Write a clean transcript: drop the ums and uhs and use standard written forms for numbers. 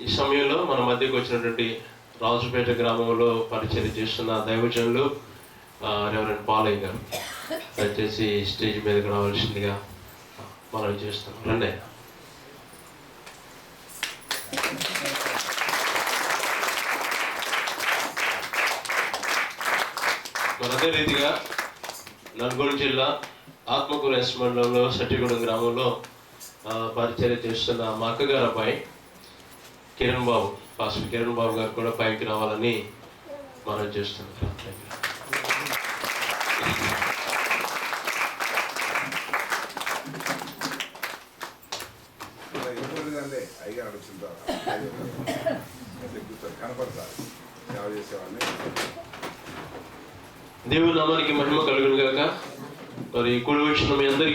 ఈ సమయంలో మన మధ్యకు వచ్చినటువంటి రాజుపేట గ్రామంలో పరిచయం చేస్తున్న దైవజనులు రెవరెండ్ పాలయ్య గారు దయచేసి స్టేజ్ మీదకి రావాల్సిందిగా మనం చేస్తున్నాం. రండి. మరి అదే రీతిగా నల్గొండ జిల్లా ఆత్మకూరు ఎస్ మండలంలో సట్టిగూడెం గ్రామంలో పరిచయం చేస్తున్న మా అక్కగారు అబ్బాయి కిరణ్ బాబు, పాస్టర్ కిరణ్ బాబు గారు కూడా పైకి రావాలని మనం చేస్తున్నాం. దేవుని నామానికి మహిమ కలుగును గాక. మరి కూడి వచ్చిన మీ అందరికీ